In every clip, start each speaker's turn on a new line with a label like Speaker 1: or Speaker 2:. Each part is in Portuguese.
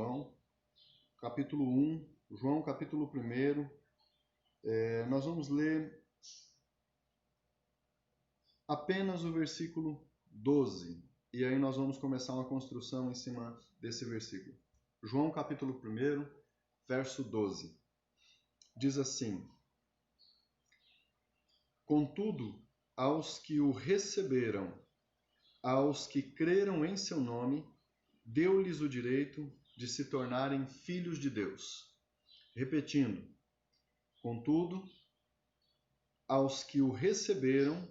Speaker 1: João, capítulo 1, João capítulo 1. Nós vamos ler apenas o versículo 12, e aí nós vamos começar uma construção em cima desse versículo. João capítulo 1, verso 12. Diz assim: Contudo, aos que o receberam, aos que creram em seu nome, deu-lhes o direito de se tornarem filhos de Deus. Repetindo, contudo, aos que o receberam,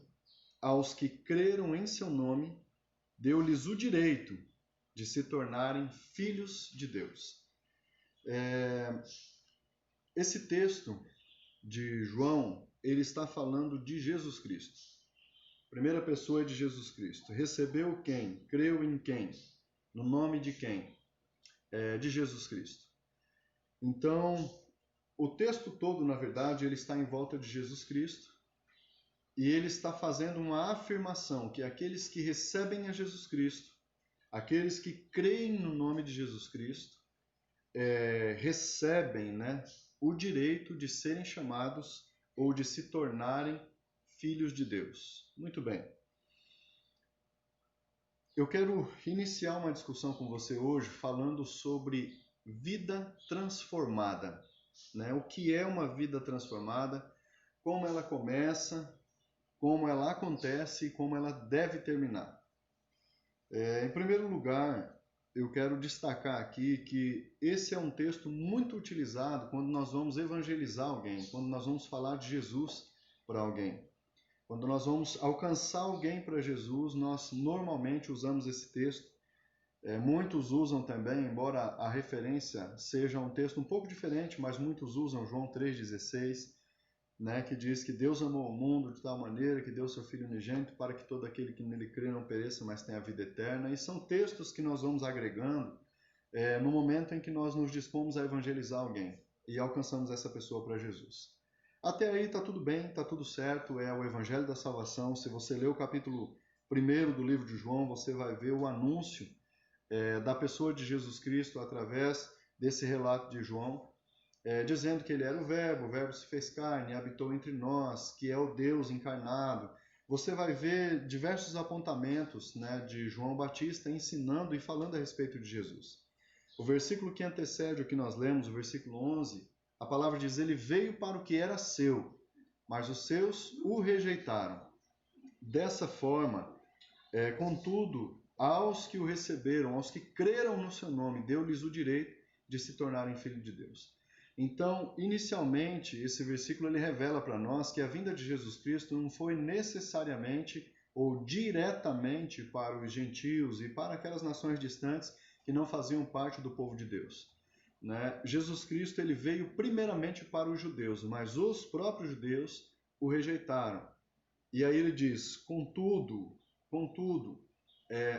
Speaker 1: aos que creram em seu nome, deu-lhes o direito de se tornarem filhos de Deus. Esse texto de João, ele está falando de Jesus Cristo. Primeira pessoa de Jesus Cristo. Recebeu quem? Creu em quem? No nome de quem? De Jesus Cristo. Então, o texto todo, na verdade, ele está em volta de Jesus Cristo e ele está fazendo uma afirmação que aqueles que recebem a Jesus Cristo, aqueles que creem no nome de Jesus Cristo, recebem, o direito de serem chamados ou de se tornarem filhos de Deus. Muito bem. Eu quero iniciar uma discussão com você hoje falando sobre vida transformada. O que é uma vida transformada, como ela começa, como ela acontece e como ela deve terminar. Em primeiro lugar, eu quero destacar aqui que esse é um texto muito utilizado quando nós vamos evangelizar alguém, quando nós vamos falar de Jesus para alguém. Quando nós vamos alcançar alguém para Jesus, nós normalmente usamos esse texto. Muitos usam também, embora a referência seja um texto um pouco diferente, mas muitos usam João 3,16, que diz que Deus amou o mundo de tal maneira que deu seu Filho unigênito para que todo aquele que nele crê não pereça, mas tenha a vida eterna. E são textos que nós vamos agregando no momento em que nós nos dispomos a evangelizar alguém e alcançamos essa pessoa para Jesus. Até aí está tudo bem, está tudo certo, é o Evangelho da Salvação. Se você ler o capítulo 1 do livro de João, você vai ver o anúncio da pessoa de Jesus Cristo através desse relato de João, dizendo que ele era o Verbo se fez carne, habitou entre nós, que é o Deus encarnado. Você vai ver diversos apontamentos de João Batista ensinando e falando a respeito de Jesus. O versículo que antecede o que nós lemos, o versículo 11, a palavra diz: ele veio para o que era seu, mas os seus o rejeitaram. Dessa forma, contudo, aos que o receberam, aos que creram no seu nome, deu-lhes o direito de se tornarem filhos de Deus. Então, inicialmente, esse versículo ele revela para nós que a vinda de Jesus Cristo não foi necessariamente ou diretamente para os gentios e para aquelas nações distantes que não faziam parte do povo de Deus. Jesus Cristo ele veio primeiramente para os judeus, mas os próprios judeus o rejeitaram. E aí ele diz, contudo,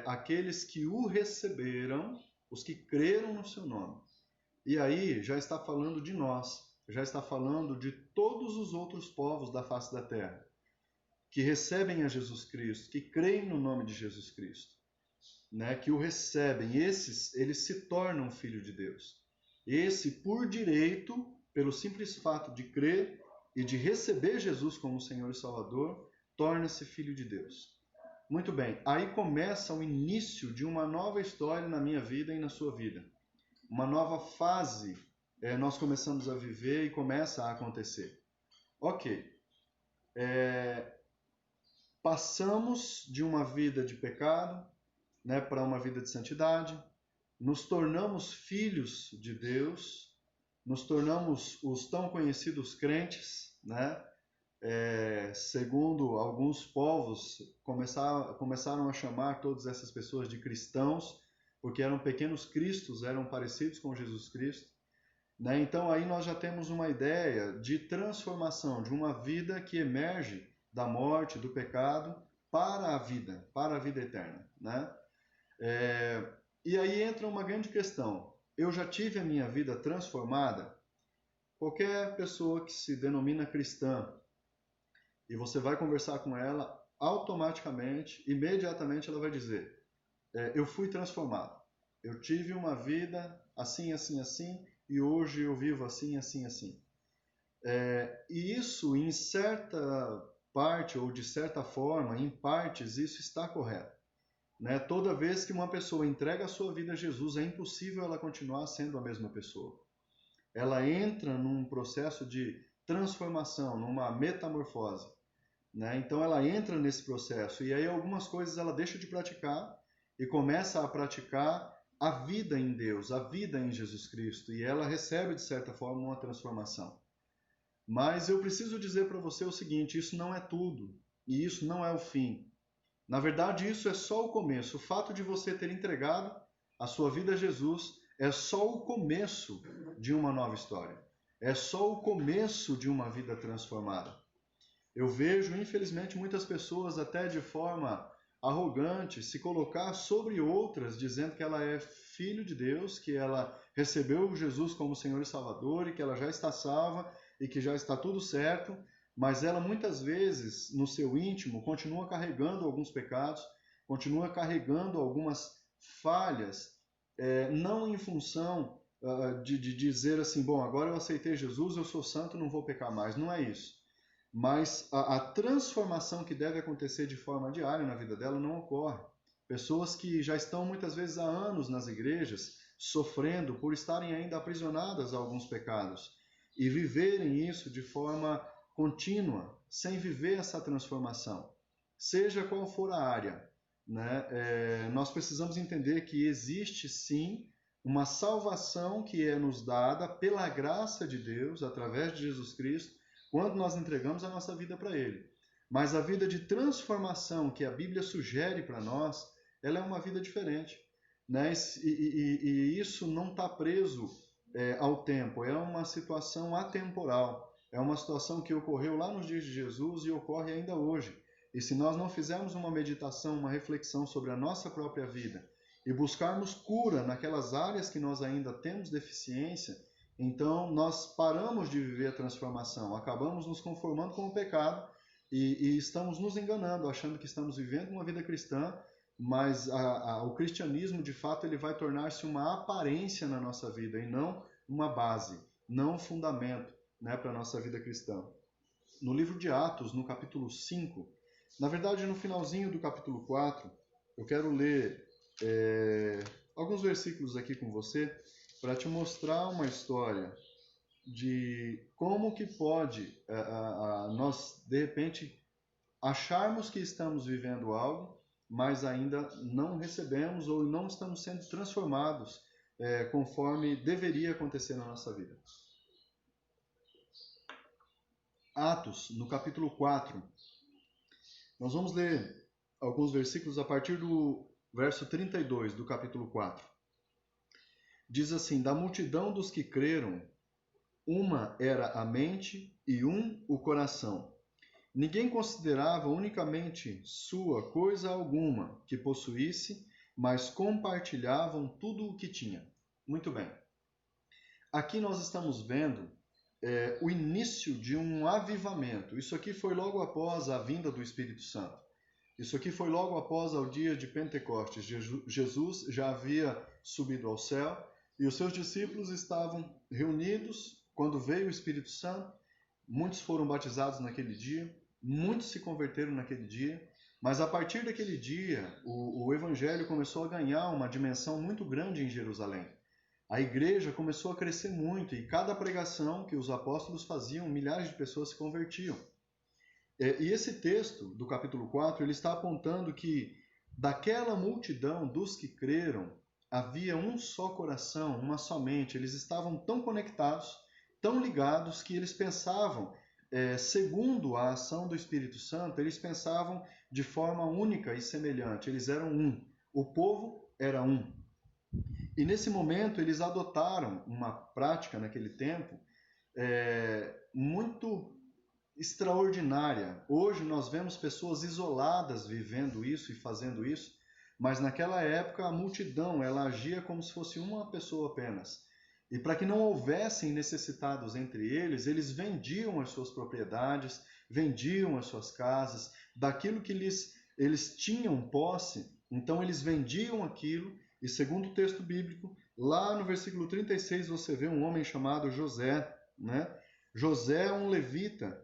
Speaker 1: aqueles que o receberam, os que creram no seu nome. E aí já está falando de nós, já está falando de todos os outros povos da face da terra, que recebem a Jesus Cristo, que creem no nome de Jesus Cristo, que o recebem. Esses, eles se tornam filhos de Deus. Esse, por direito, pelo simples fato de crer e de receber Jesus como Senhor e Salvador, torna-se filho de Deus. Muito bem, aí começa o início de uma nova história na minha vida e na sua vida. Uma nova fase nós começamos a viver e começa a acontecer. Ok, passamos de uma vida de pecado para uma vida de santidade, nos tornamos filhos de Deus, nos tornamos os tão conhecidos crentes, segundo alguns povos, começaram a chamar todas essas pessoas de cristãos, porque eram pequenos cristos, eram parecidos com Jesus Cristo. Então aí nós já temos uma ideia de transformação, de uma vida que emerge da morte, do pecado, para a vida eterna. E aí entra uma grande questão. Eu já tive a minha vida transformada? Qualquer pessoa que se denomina cristã, e você vai conversar com ela, automaticamente, imediatamente ela vai dizer: eu fui transformado. Eu tive uma vida assim, assim, assim, e hoje eu vivo assim, assim, assim. E isso, em certa parte, ou de certa forma, em partes, isso está correto. Né? Toda vez que uma pessoa entrega a sua vida a Jesus, é impossível ela continuar sendo a mesma pessoa. Ela entra num processo de transformação, numa metamorfose. Né? Então ela entra nesse processo e aí algumas coisas ela deixa de praticar e começa a praticar a vida em Deus, a vida em Jesus Cristo, e ela recebe de certa forma uma transformação. Mas eu preciso dizer para você o seguinte, isso não é tudo e isso não é o fim. Na verdade, isso é só o começo. O fato de você ter entregado a sua vida a Jesus é só o começo de uma nova história. É só o começo de uma vida transformada. Eu vejo, infelizmente, muitas pessoas até de forma arrogante se colocar sobre outras, dizendo que ela é filho de Deus, que ela recebeu Jesus como Senhor e Salvador e que ela já está salva e que já está tudo certo, mas ela muitas vezes, no seu íntimo, continua carregando alguns pecados, continua carregando algumas falhas, não em função de dizer assim, bom, agora eu aceitei Jesus, eu sou santo, não vou pecar mais. Não é isso. Mas a transformação que deve acontecer de forma diária na vida dela não ocorre. Pessoas que já estão muitas vezes há anos nas igrejas, sofrendo por estarem ainda aprisionadas a alguns pecados e viverem isso de forma contínua, sem viver essa transformação, seja qual for a área. Né? Nós precisamos entender que existe sim uma salvação que é nos dada pela graça de Deus, através de Jesus Cristo, quando nós entregamos a nossa vida para Ele. Mas a vida de transformação que a Bíblia sugere para nós, ela é uma vida diferente. Né? E isso não está preso ao tempo, é uma situação atemporal. É uma situação que ocorreu lá nos dias de Jesus e ocorre ainda hoje. E se nós não fizermos uma meditação, uma reflexão sobre a nossa própria vida e buscarmos cura naquelas áreas que nós ainda temos deficiência, então nós paramos de viver a transformação, acabamos nos conformando com o pecado e estamos nos enganando, achando que estamos vivendo uma vida cristã, mas o cristianismo, de fato, ele vai tornar-se uma aparência na nossa vida e não uma base, não um fundamento, né, para a nossa vida cristã. No livro de Atos, no capítulo 5, na verdade no finalzinho do capítulo 4, eu quero ler alguns versículos aqui com você, para te mostrar uma história de como que pode nós, de repente, acharmos que estamos vivendo algo, mas ainda não recebemos ou não estamos sendo transformados conforme deveria acontecer na nossa vida. Atos, no capítulo 4, nós vamos ler alguns versículos a partir do verso 32 do capítulo 4. Diz assim, da multidão dos que creram, uma era a mente e o coração. Ninguém considerava unicamente sua coisa alguma que possuísse, mas compartilhavam tudo o que tinha. Muito bem. Aqui nós estamos vendo o início de um avivamento. Isso aqui foi logo após a vinda do Espírito Santo. Isso aqui foi logo após o dia de Pentecostes. Jesus já havia subido ao céu e os seus discípulos estavam reunidos quando veio o Espírito Santo. Muitos foram batizados naquele dia, muitos se converteram naquele dia, mas a partir daquele dia o evangelho começou a ganhar uma dimensão muito grande em Jerusalém. A igreja começou a crescer muito e cada pregação que os apóstolos faziam, milhares de pessoas se convertiam. E esse texto do capítulo 4, ele está apontando que daquela multidão dos que creram, havia um só coração, uma só mente. Eles estavam tão conectados, tão ligados, que eles pensavam, segundo a ação do Espírito Santo, eles pensavam de forma única e semelhante. Eles eram um. O povo era um. E nesse momento eles adotaram uma prática naquele tempo muito extraordinária. Hoje nós vemos pessoas isoladas vivendo isso e fazendo isso, mas naquela época a multidão ela agia como se fosse uma pessoa apenas. E para que não houvessem necessitados entre eles, eles vendiam as suas propriedades, vendiam as suas casas, daquilo que eles tinham posse, então eles vendiam aquilo e, segundo o texto bíblico, Lá no versículo 36 você vê um homem chamado José, né? José é um levita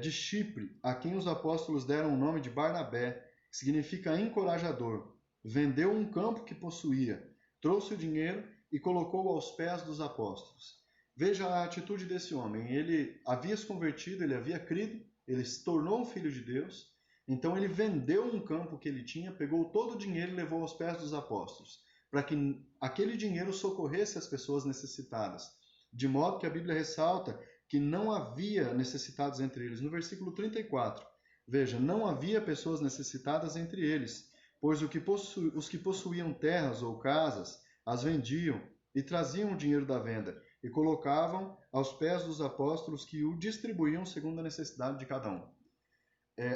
Speaker 1: de Chipre, a quem os apóstolos deram o nome de Barnabé, que significa encorajador. Vendeu um campo que possuía, trouxe o dinheiro e colocou aos pés dos apóstolos. Veja a atitude desse homem. Ele havia se convertido, ele havia crido, ele se tornou um filho de Deus. Então ele vendeu um campo que ele tinha, pegou todo o dinheiro e levou aos pés dos apóstolos, para que aquele dinheiro socorresse as pessoas necessitadas. De modo que a Bíblia ressalta que não havia necessitados entre eles. No versículo 34, veja, não havia pessoas necessitadas entre eles, pois os que possuíam terras ou casas as vendiam e traziam o dinheiro da venda e colocavam aos pés dos apóstolos, que o distribuíam segundo a necessidade de cada um.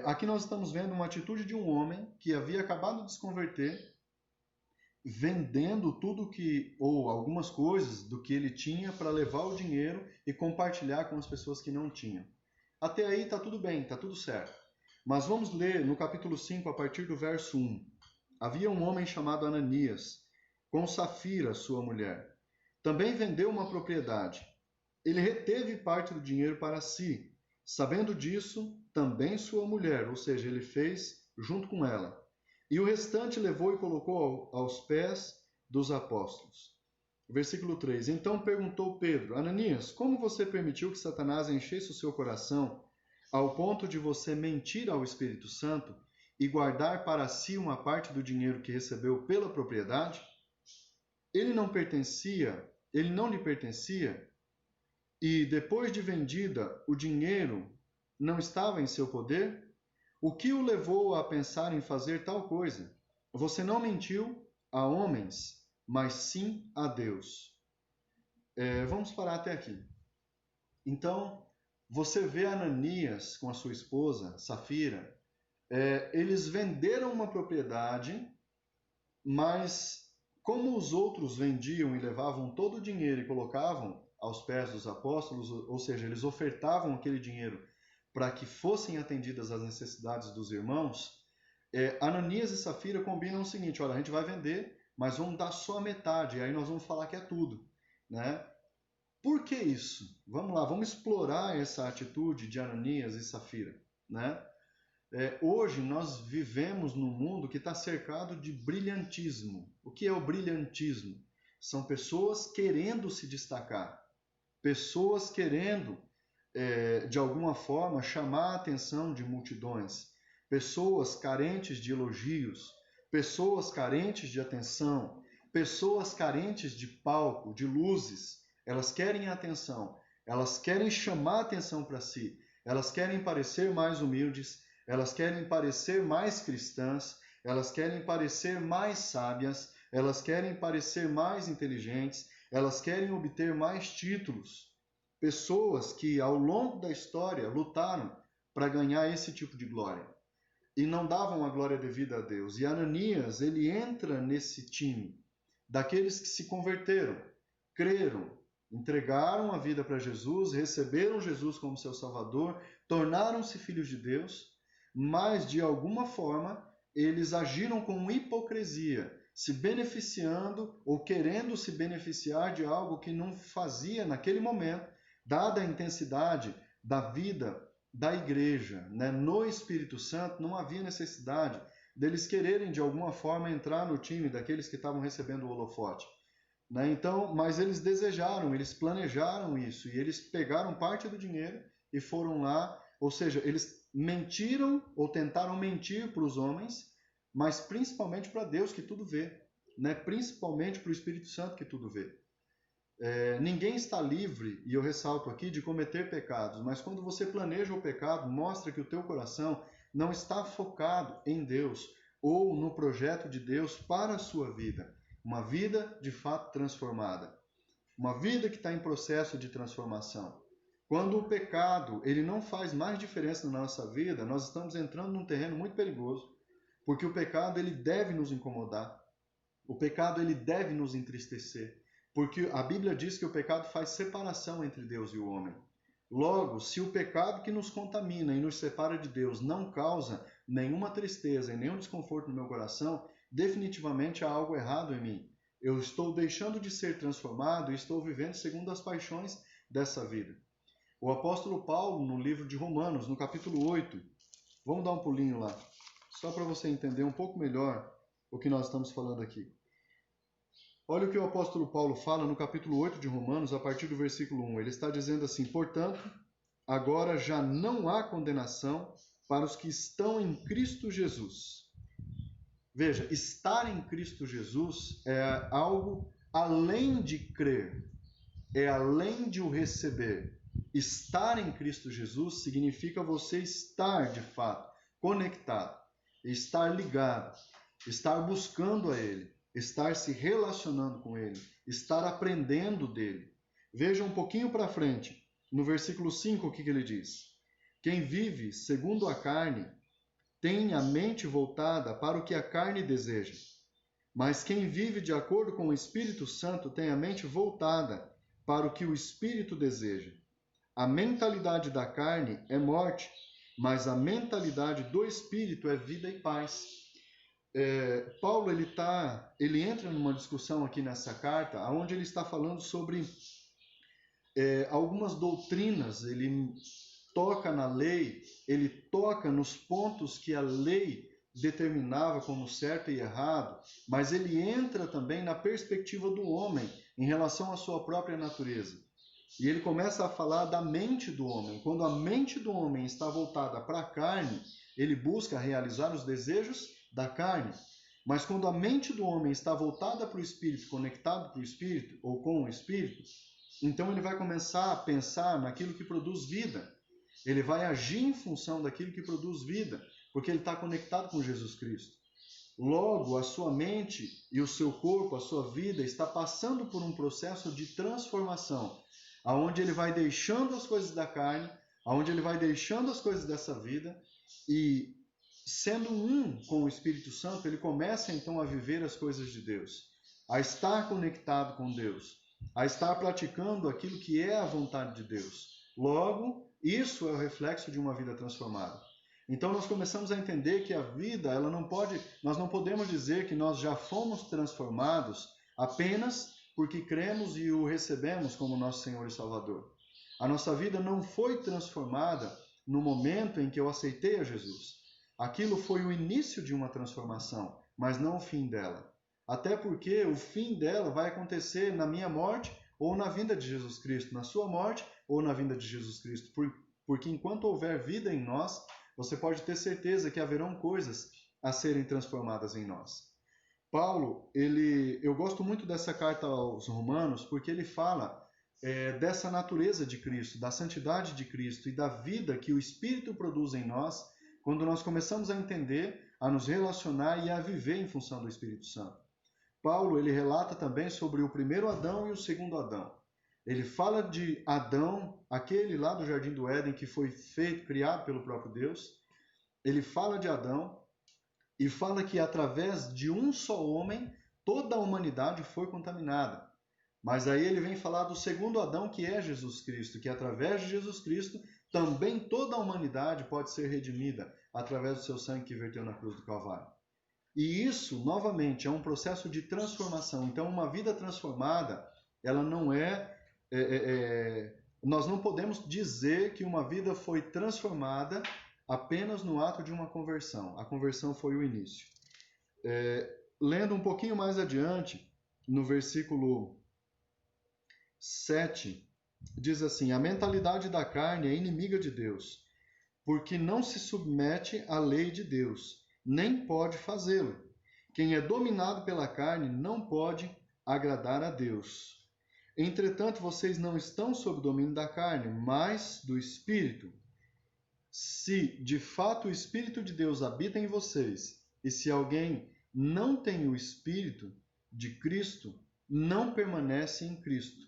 Speaker 1: Aqui nós estamos vendo uma atitude de um homem que havia acabado de se converter, vendendo tudo ou algumas coisas do que ele tinha para levar o dinheiro e compartilhar com as pessoas que não tinham. Até aí está tudo bem, está tudo certo. Mas vamos ler no capítulo 5, a partir do verso 1. Havia um homem chamado Ananias, com Safira, sua mulher. Também vendeu uma propriedade. Ele reteve parte do dinheiro para si. Sabendo disso, também sua mulher, ou seja, ele fez junto com ela. E o restante levou e colocou aos pés dos apóstolos. Versículo 3. Então perguntou Pedro: Ananias, como você permitiu que Satanás enchesse o seu coração ao ponto de você mentir ao Espírito Santo e guardar para si uma parte do dinheiro que recebeu pela propriedade? Ele não lhe pertencia, e depois de vendida, o dinheiro não estava em seu poder? O que o levou a pensar em fazer tal coisa? Você não mentiu a homens, mas sim a Deus. Vamos parar até aqui. Então, você vê Ananias com a sua esposa, Safira. Eles venderam uma propriedade, mas como os outros vendiam e levavam todo o dinheiro e colocavam aos pés dos apóstolos, ou seja, eles ofertavam aquele dinheiro para que fossem atendidas as necessidades dos irmãos, Ananias e Safira combinam o seguinte: olha, a gente vai vender, mas vamos dar só a metade, e aí nós vamos falar que é tudo, né? Por que isso? Vamos lá, vamos explorar essa atitude de Ananias e Safira, né? Hoje nós vivemos num mundo que está cercado de brilhantismo. O que é o brilhantismo? São pessoas querendo se destacar, pessoas querendo, de alguma forma, chamar a atenção de multidões, pessoas carentes de elogios, pessoas carentes de atenção, pessoas carentes de palco, de luzes. Elas querem atenção, elas querem chamar a atenção para si, elas querem parecer mais humildes, elas querem parecer mais cristãs, elas querem parecer mais sábias, elas querem parecer mais inteligentes, elas querem obter mais títulos. Pessoas que ao longo da história lutaram para ganhar esse tipo de glória e não davam a glória devida a Deus. E Ananias, ele entra nesse time daqueles que se converteram, creram, entregaram a vida para Jesus, receberam Jesus como seu Salvador, tornaram-se filhos de Deus, mas de alguma forma eles agiram com hipocrisia, se beneficiando ou querendo se beneficiar de algo que não fazia naquele momento, dada a intensidade da vida da igreja, né? No Espírito Santo não havia necessidade deles quererem de alguma forma entrar no time daqueles que estavam recebendo o holofote, né? Então, mas eles desejaram, eles planejaram isso e eles pegaram parte do dinheiro e foram lá, ou seja, eles mentiram ou tentaram mentir para os homens, mas principalmente para Deus que tudo vê, né? Principalmente para o Espírito Santo que tudo vê. Ninguém está livre, e eu ressalto aqui, de cometer pecados, mas quando você planeja o pecado, mostra que o teu coração não está focado em Deus ou no projeto de Deus para a sua vida. Uma vida de fato transformada. Uma vida que está em processo de transformação. Quando o pecado ele não faz mais diferença na nossa vida, nós estamos entrando num terreno muito perigoso, porque o pecado ele deve nos incomodar. O pecado ele deve nos entristecer. Porque a Bíblia diz que o pecado faz separação entre Deus e o homem. Logo, se o pecado que nos contamina e nos separa de Deus não causa nenhuma tristeza e nenhum desconforto no meu coração, definitivamente há algo errado em mim. Eu estou deixando de ser transformado e estou vivendo segundo as paixões dessa vida. O apóstolo Paulo, no livro de Romanos, no capítulo 8, vamos dar um pulinho lá, só para você entender um pouco melhor o que nós estamos falando aqui. Olha o que o apóstolo Paulo fala no capítulo 8 de Romanos, a partir do versículo 1. Ele está dizendo assim: portanto, agora já não há condenação para os que estão em Cristo Jesus. Veja, estar em Cristo Jesus é algo além de crer, é além de o receber. Estar em Cristo Jesus significa você estar, de fato, conectado, estar ligado, estar buscando a Ele, estar se relacionando com Ele, estar aprendendo dele. Veja um pouquinho para frente, no versículo 5, o que ele diz? Quem vive segundo a carne tem a mente voltada para o que a carne deseja, mas quem vive de acordo com o Espírito Santo tem a mente voltada para o que o Espírito deseja. A mentalidade da carne é morte, mas a mentalidade do Espírito é vida e paz. Paulo ele entra numa discussão aqui nessa carta, onde ele está falando sobre algumas doutrinas. Ele toca na lei, ele toca nos pontos que a lei determinava como certo e errado, mas ele entra também na perspectiva do homem em relação à sua própria natureza. E ele começa a falar da mente do homem. Quando a mente do homem está voltada para a carne, ele busca realizar os desejos da carne. Mas quando a mente do homem está voltada para o Espírito, conectado para o Espírito, ou com o Espírito, então ele vai começar a pensar naquilo que produz vida. Ele vai agir em função daquilo que produz vida, porque ele está conectado com Jesus Cristo. Logo, a sua mente e o seu corpo, a sua vida, está passando por um processo de transformação, aonde ele vai deixando as coisas da carne, aonde ele vai deixando as coisas dessa vida, e sendo um com o Espírito Santo, ele começa então a viver as coisas de Deus, a estar conectado com Deus, a estar praticando aquilo que é a vontade de Deus. Logo, isso é o reflexo de uma vida transformada. Então nós começamos a entender que a vida, nós não podemos dizer que nós já fomos transformados apenas porque cremos e o recebemos como nosso Senhor e Salvador. A nossa vida não foi transformada no momento em que eu aceitei a Jesus. Aquilo foi o início de uma transformação, mas não o fim dela. Até porque o fim dela vai acontecer na minha morte ou na vinda de Jesus Cristo, na sua morte ou na vinda de Jesus Cristo. Porque enquanto houver vida em nós, você pode ter certeza que haverão coisas a serem transformadas em nós. Paulo, eu gosto muito dessa carta aos Romanos, porque ele fala dessa natureza de Cristo, da santidade de Cristo e da vida que o Espírito produz em nós, quando nós começamos a entender, a nos relacionar e a viver em função do Espírito Santo. Paulo, ele relata também sobre o primeiro Adão e o segundo Adão. Ele fala de Adão, aquele lá do Jardim do Éden que foi criado pelo próprio Deus. Ele fala de Adão e fala que através de um só homem, toda a humanidade foi contaminada. Mas aí ele vem falar do segundo Adão, que é Jesus Cristo, que através de Jesus Cristo, também toda a humanidade pode ser redimida através do seu sangue que verteu na cruz do Calvário. E isso, novamente, é um processo de transformação. Então, uma vida transformada, ela não nós não podemos dizer que uma vida foi transformada apenas no ato de uma conversão. A conversão foi o início. Lendo um pouquinho mais adiante, no versículo 7, diz assim: a mentalidade da carne é inimiga de Deus, porque não se submete à lei de Deus, nem pode fazê-lo. Quem é dominado pela carne não pode agradar a Deus. Entretanto, vocês não estão sob o domínio da carne, mas do Espírito. Se de fato o Espírito de Deus habita em vocês, e se alguém não tem o Espírito de Cristo, não permanece em Cristo.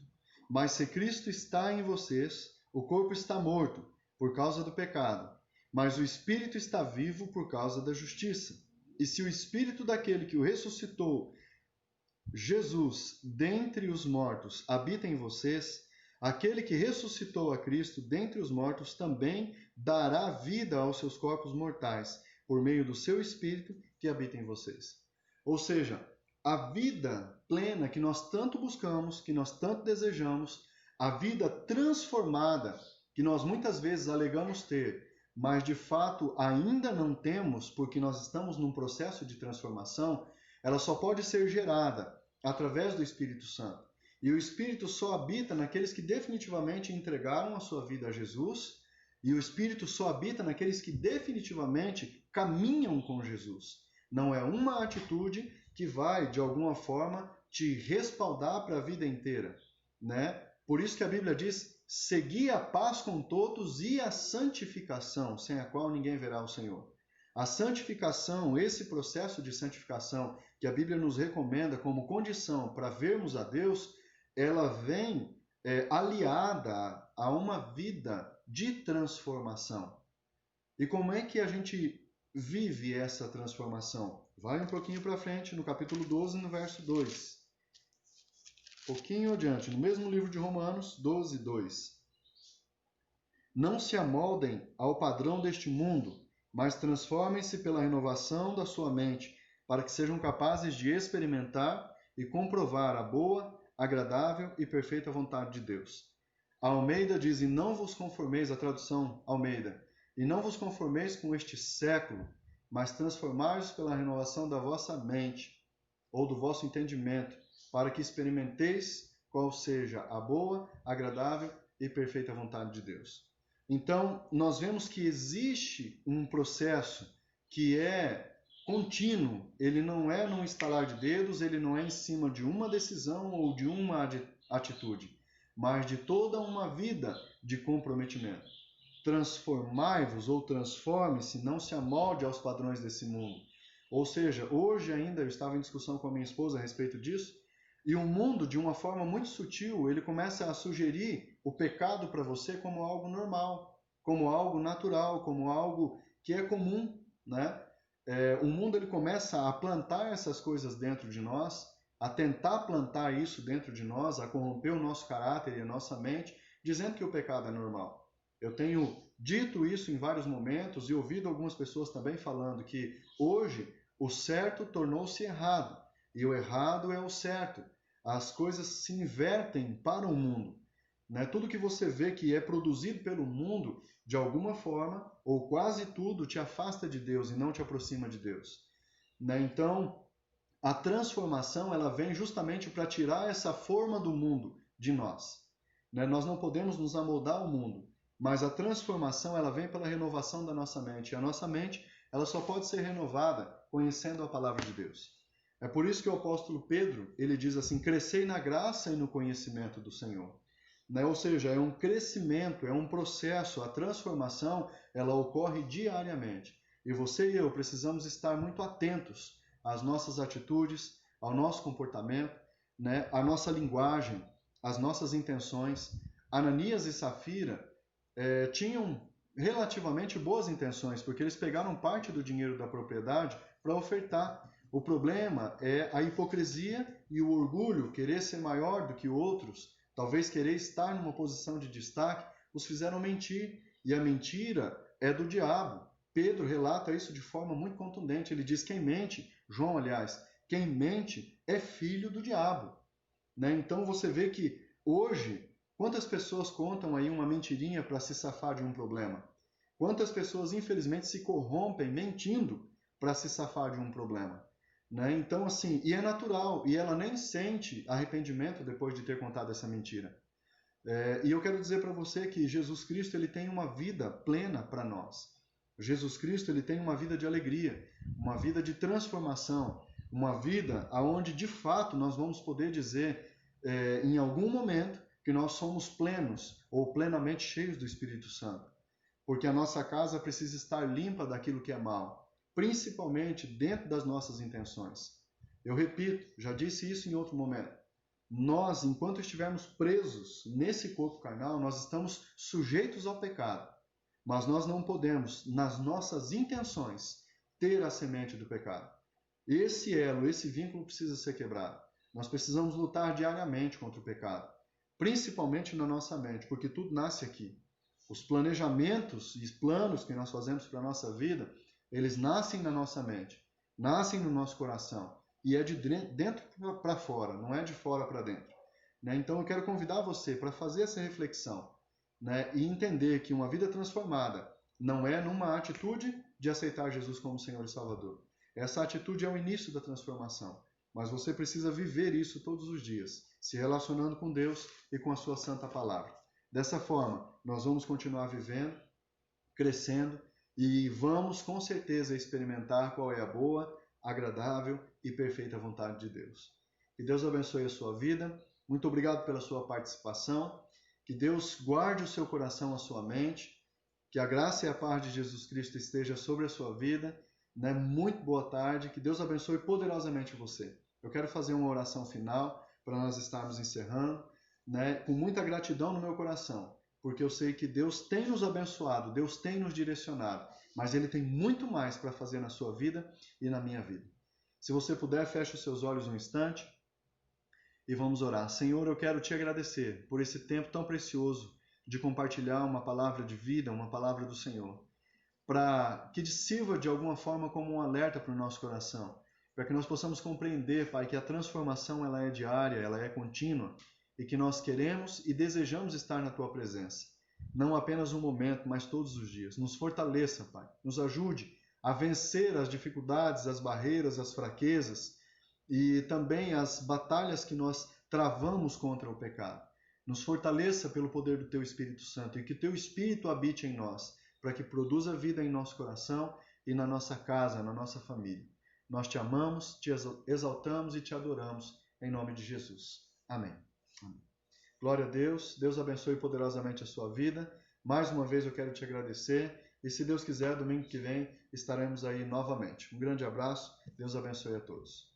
Speaker 1: Mas se Cristo está em vocês, o corpo está morto por causa do pecado, mas o Espírito está vivo por causa da justiça. E se o Espírito daquele que o ressuscitou, Jesus, dentre os mortos, habita em vocês, aquele que ressuscitou a Cristo dentre os mortos também dará vida aos seus corpos mortais, por meio do seu Espírito que habita em vocês. Ou seja, a vida plena que nós tanto buscamos, que nós tanto desejamos, a vida transformada que nós muitas vezes alegamos ter, mas de fato ainda não temos, porque nós estamos num processo de transformação, ela só pode ser gerada através do Espírito Santo. E o Espírito só habita naqueles que definitivamente entregaram a sua vida a Jesus, e o Espírito só habita naqueles que definitivamente caminham com Jesus. Não é uma atitude que vai, de alguma forma, te respaldar para a vida inteira, né? Por isso que a Bíblia diz: segui a paz com todos e a santificação, sem a qual ninguém verá o Senhor. A santificação, esse processo de santificação que a Bíblia nos recomenda como condição para vermos a Deus, ela vem aliada a uma vida de transformação. E como é que a gente vive essa transformação? Vai um pouquinho para frente, no capítulo 12, no verso 2. Pouquinho adiante, no mesmo livro de Romanos, 12, 2. Não se amoldem ao padrão deste mundo, mas transformem-se pela renovação da sua mente, para que sejam capazes de experimentar e comprovar a boa, agradável e perfeita vontade de Deus. A Almeida diz: e não vos conformeis, a tradução Almeida, e não vos conformeis com este século, mas transformai-vos pela renovação da vossa mente, ou do vosso entendimento, para que experimenteis qual seja a boa, agradável e perfeita vontade de Deus. Então, nós vemos que existe um processo que é contínuo, ele não é num estalar de dedos, ele não é em cima de uma decisão ou de uma atitude, mas de toda uma vida de comprometimento. Transformai-vos ou transforme-se, não se amolde aos padrões desse mundo. Ou seja, hoje ainda eu estava em discussão com a minha esposa a respeito disso, e o mundo, de uma forma muito sutil, ele começa a sugerir o pecado para você como algo normal, como algo natural, como algo que é comum, né? O mundo ele começa a plantar essas coisas dentro de nós, a tentar plantar isso dentro de nós, a corromper o nosso caráter e a nossa mente, dizendo que o pecado é normal. Eu tenho dito isso em vários momentos e ouvido algumas pessoas também falando que hoje o certo tornou-se errado e o errado é o certo. As coisas se invertem para o mundo, né? Tudo que você vê que é produzido pelo mundo, de alguma forma, ou quase tudo, te afasta de Deus e não te aproxima de Deus, né? Então, a transformação ela vem justamente para tirar essa forma do mundo de nós, né? Nós não podemos nos amoldar ao mundo, mas a transformação ela vem pela renovação da nossa mente. E a nossa mente ela só pode ser renovada conhecendo a palavra de Deus. É por isso que o apóstolo Pedro, ele diz assim: crescei na graça e no conhecimento do Senhor. Né? Ou seja, é um crescimento, é um processo, a transformação, ela ocorre diariamente. E você e eu precisamos estar muito atentos às nossas atitudes, ao nosso comportamento, né? À nossa linguagem, às nossas intenções. Ananias e Safira tinham relativamente boas intenções, porque eles pegaram parte do dinheiro da propriedade para ofertar. O problema é a hipocrisia e o orgulho, querer ser maior do que outros, talvez querer estar numa posição de destaque, os fizeram mentir. E a mentira é do diabo. Pedro relata isso de forma muito contundente. Ele diz: quem mente, João, aliás, quem mente é filho do diabo. Né? Então você vê que hoje, quantas pessoas contam aí uma mentirinha para se safar de um problema? Quantas pessoas, infelizmente, se corrompem mentindo para se safar de um problema? Né? Então, assim, e é natural, e ela nem sente arrependimento depois de ter contado essa mentira. E eu quero dizer para você que Jesus Cristo ele tem uma vida plena para nós. Jesus Cristo ele tem uma vida de alegria, uma vida de transformação, uma vida onde de fato nós vamos poder dizer em algum momento que nós somos plenos ou plenamente cheios do Espírito Santo. Porque a nossa casa precisa estar limpa daquilo que é mal, principalmente dentro das nossas intenções. Eu repito, já disse isso em outro momento. Nós, enquanto estivermos presos nesse corpo carnal, nós estamos sujeitos ao pecado. Mas nós não podemos, nas nossas intenções, ter a semente do pecado. Esse elo, esse vínculo precisa ser quebrado. Nós precisamos lutar diariamente contra o pecado, principalmente na nossa mente, porque tudo nasce aqui. Os planejamentos e planos que nós fazemos para a nossa vida, eles nascem na nossa mente, nascem no nosso coração. e é de dentro para fora, não é de fora para dentro. Né? Então eu quero convidar você para fazer essa reflexão, né? E entender que uma vida transformada não é numa atitude de aceitar Jesus como Senhor e Salvador. Essa atitude é o início da transformação, mas você precisa viver isso todos os dias, se relacionando com Deus e com a sua santa palavra. Dessa forma, nós vamos continuar vivendo, crescendo e vamos com certeza experimentar qual é a boa, agradável e perfeita vontade de Deus. Que Deus abençoe a sua vida. Muito obrigado pela sua participação. Que Deus guarde o seu coração, a sua mente. Que a graça e a paz de Jesus Cristo esteja sobre a sua vida. Né? Muito boa tarde. Que Deus abençoe poderosamente você. Eu quero fazer uma oração final para nós estarmos encerrando, né? Com muita gratidão no meu coração, porque eu sei que Deus tem nos abençoado, Deus tem nos direcionado, mas Ele tem muito mais para fazer na sua vida e na minha vida. Se você puder, feche os seus olhos um instante e vamos orar. Senhor, eu quero te agradecer por esse tempo tão precioso de compartilhar uma palavra de vida, uma palavra do Senhor, para que sirva de alguma forma como um alerta para o nosso coração, para que nós possamos compreender, Pai, que a transformação ela é diária, ela é contínua, e que nós queremos e desejamos estar na Tua presença. Não apenas um momento, mas todos os dias. Nos fortaleça, Pai. Nos ajude a vencer as dificuldades, as barreiras, as fraquezas e também as batalhas que nós travamos contra o pecado. Nos fortaleça pelo poder do Teu Espírito Santo e que Teu Espírito habite em nós, para que produza vida em nosso coração e na nossa casa, na nossa família. Nós te amamos, te exaltamos e te adoramos, em nome de Jesus. Amém. Glória a Deus. Deus abençoe poderosamente a sua vida. Mais uma vez eu quero te agradecer. E se Deus quiser, domingo que vem estaremos aí novamente. Um grande abraço. Deus abençoe a todos.